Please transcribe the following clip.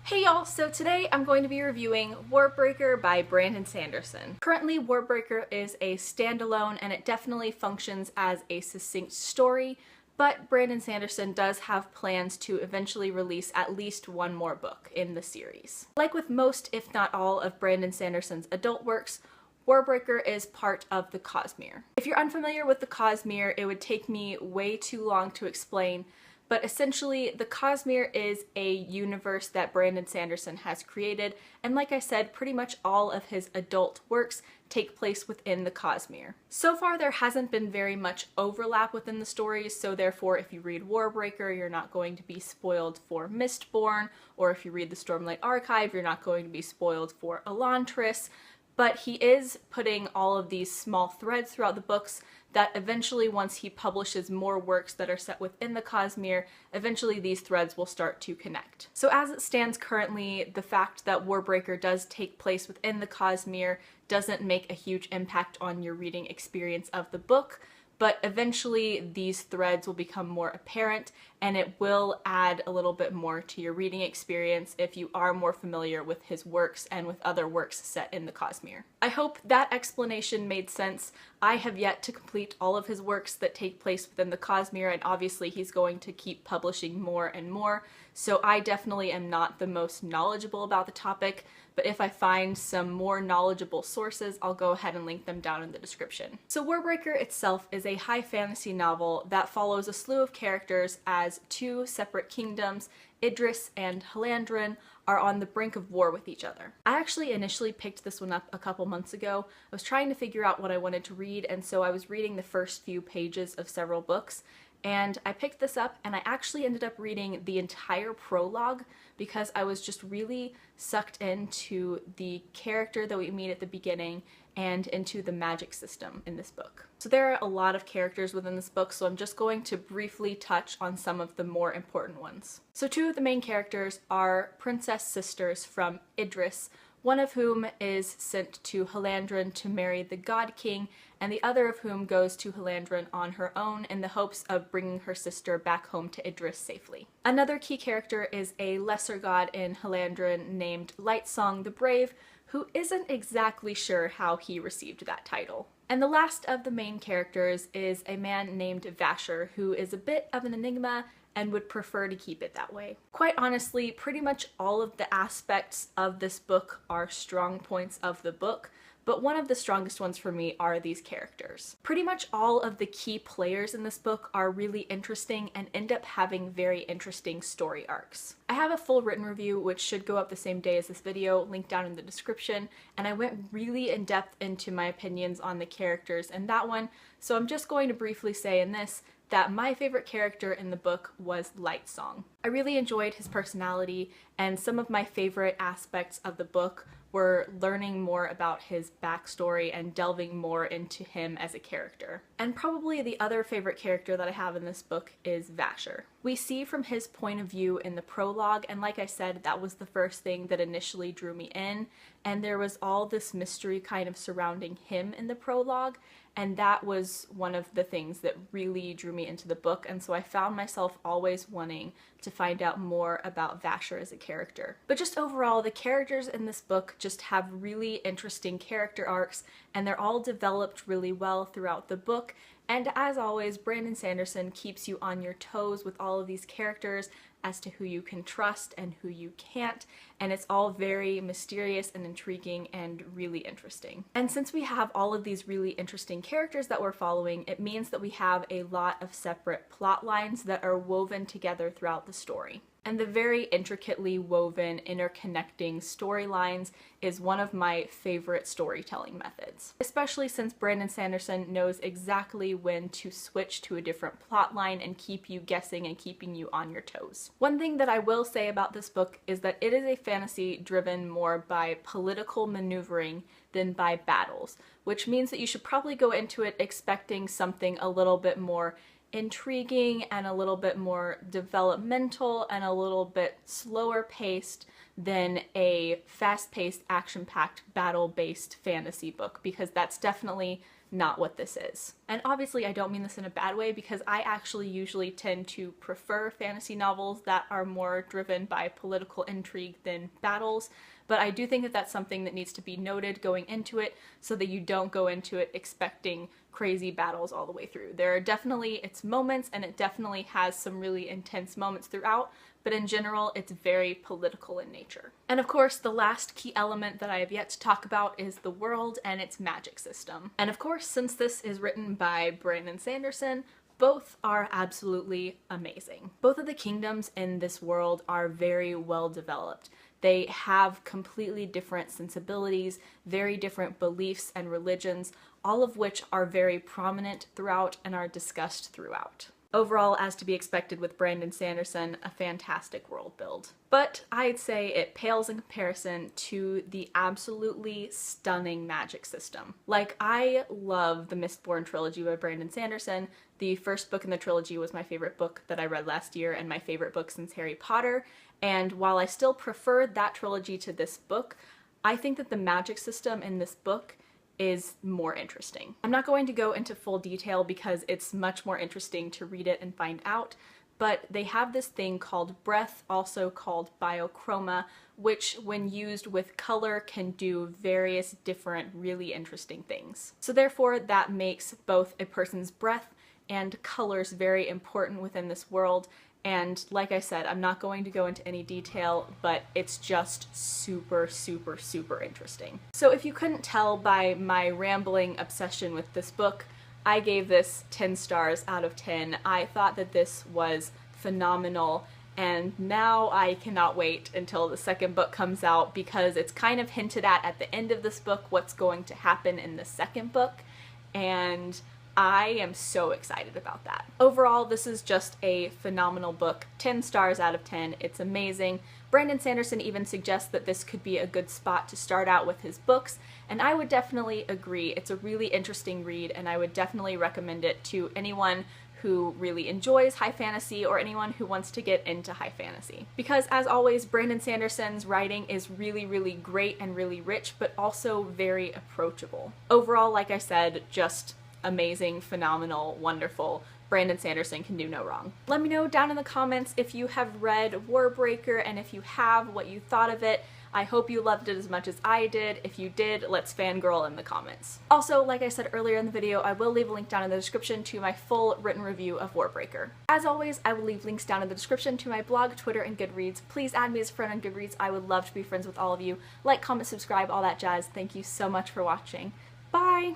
Hey y'all, so today I'm going to be reviewing Warbreaker by Brandon Sanderson. Currently, Warbreaker is a standalone and it definitely functions as a succinct story, but Brandon Sanderson does have plans to eventually release at least one more book in the series. Like with most, if not all, of Brandon Sanderson's adult works, Warbreaker is part of the Kazmir. If you're unfamiliar with the Kazmir, it would take me way too long to explain, but essentially, the Kazmir is a universe that Brandon Sanderson has created, and like I said, pretty much all of his adult works take place within the Kazmir. So far, there hasn't been very much overlap within the stories, so therefore, if you read Warbreaker, you're not going to be spoiled for Mistborn, or if you read the Stormlight Archive, you're not going to be spoiled for Elantris. But he is putting all of these small threads throughout the books that eventually, once he publishes more works that are set within the Kazmir, eventually these threads will start to connect. So as it stands currently, the fact that Warbreaker does take place within the Kazmir doesn't make a huge impact on your reading experience of the book, but eventually these threads will become more apparent and it will add a little bit more to your reading experience if you are more familiar with his works and with other works set in the Kazmir. I hope that explanation made sense. I have yet to complete all of his works that take place within the Kazmir, and obviously he's going to keep publishing more and more, so I definitely am not the most knowledgeable about the topic, but if I find some more knowledgeable sources, I'll go ahead and link them down in the description. So Warbreaker itself is a high fantasy novel that follows a slew of characters as two separate kingdoms, Idris and Halandren, are on the brink of war with each other. I actually initially picked this one up a couple months ago. I was trying to figure out what I wanted to read, and so I was reading the first few pages of several books, and I picked this up and I actually ended up reading the entire prologue because I was just really sucked into the character that we meet at the beginning and into the magic system in this book. So there are a lot of characters within this book, so I'm just going to briefly touch on some of the more important ones. So two of the main characters are princess sisters from Idris, one of whom is sent to Halandren to marry the God King, and the other of whom goes to Halandren on her own in the hopes of bringing her sister back home to Idris safely. Another key character is a lesser god in Halandren named Lightsong the Brave, who isn't exactly sure how he received that title. And the last of the main characters is a man named Vasher, who is a bit of an enigma and would prefer to keep it that way. Quite honestly, pretty much all of the aspects of this book are strong points of the book, but one of the strongest ones for me are these characters. Pretty much all of the key players in this book are really interesting and end up having very interesting story arcs. I have a full written review which should go up the same day as this video, linked down in the description, and I went really in depth into my opinions on the characters in that one, so I'm just going to briefly say in this that my favorite character in the book was Lightsong. I really enjoyed his personality, and some of my favorite aspects of the book were learning more about his backstory and delving more into him as a character. And probably the other favorite character that I have in this book is Vasher. We see from his point of view in the prologue, and like I said, that was the first thing that initially drew me in, and there was all this mystery kind of surrounding him in the prologue, and that was one of the things that really drew me into the book, and so I found myself always wanting to find out more about Vasher as a character. But just overall, the characters in this book just have really interesting character arcs, and they're all developed really well throughout the book. And as always, Brandon Sanderson keeps you on your toes with all of these characters as to who you can trust and who you can't, and it's all very mysterious and intriguing and really interesting. And since we have all of these really interesting characters that we're following, it means that we have a lot of separate plot lines that are woven together throughout the story. And the very intricately woven, interconnecting storylines is one of my favorite storytelling methods, especially since Brandon Sanderson knows exactly when to switch to a different plot line and keep you guessing and keeping you on your toes. One thing that I will say about this book is that it is a fantasy driven more by political maneuvering than by battles, which means that you should probably go into it expecting something a little bit more intriguing and a little bit more developmental and a little bit slower paced than a fast-paced, action-packed, battle-based fantasy book, because that's definitely not what this is. And obviously I don't mean this in a bad way, because I actually usually tend to prefer fantasy novels that are more driven by political intrigue than battles, but I do think that that's something that needs to be noted going into it so that you don't go into it expecting crazy battles all the way through. There are definitely its moments, and it definitely has some really intense moments throughout, but in general it's very political in nature. And of course the last key element that I have yet to talk about is the world and its magic system. And of course, since this is written by Brandon Sanderson, both are absolutely amazing. Both of the kingdoms in this world are very well developed. They have completely different sensibilities, very different beliefs and religions, all of which are very prominent throughout and are discussed throughout. Overall, as to be expected with Brandon Sanderson, a fantastic world build. But I'd say it pales in comparison to the absolutely stunning magic system. Like, I love the Mistborn trilogy by Brandon Sanderson. The first book in the trilogy was my favorite book that I read last year and my favorite book since Harry Potter. And while I still prefer that trilogy to this book, I think that the magic system in this book is more interesting. I'm not going to go into full detail because it's much more interesting to read it and find out, but they have this thing called breath, also called biochroma, which when used with color can do various different really interesting things. So therefore that makes both a person's breath and colors very important within this world. And like I said, I'm not going to go into any detail, but it's just super, super, super interesting. So if you couldn't tell by my rambling obsession with this book, I gave this 10 stars out of 10. I thought that this was phenomenal, and now I cannot wait until the second book comes out, because it's kind of hinted at the end of this book what's going to happen in the second book, and I am so excited about that. Overall, this is just a phenomenal book. 10 stars out of 10. It's amazing. Brandon Sanderson even suggests that this could be a good spot to start out with his books, and I would definitely agree. It's a really interesting read, and I would definitely recommend it to anyone who really enjoys high fantasy or anyone who wants to get into high fantasy. Because as always, Brandon Sanderson's writing is really, really great and really rich, but also very approachable. Overall, like I said, just amazing, phenomenal, wonderful. Brandon Sanderson can do no wrong. Let me know down in the comments if you have read Warbreaker, and if you have, what you thought of it. I hope you loved it as much as I did. If you did, let's fangirl in the comments. Also, like I said earlier in the video, I will leave a link down in the description to my full written review of Warbreaker. As always, I will leave links down in the description to my blog, Twitter, and Goodreads. Please add me as a friend on Goodreads. I would love to be friends with all of you. Like, comment, subscribe, all that jazz. Thank you so much for watching. Bye!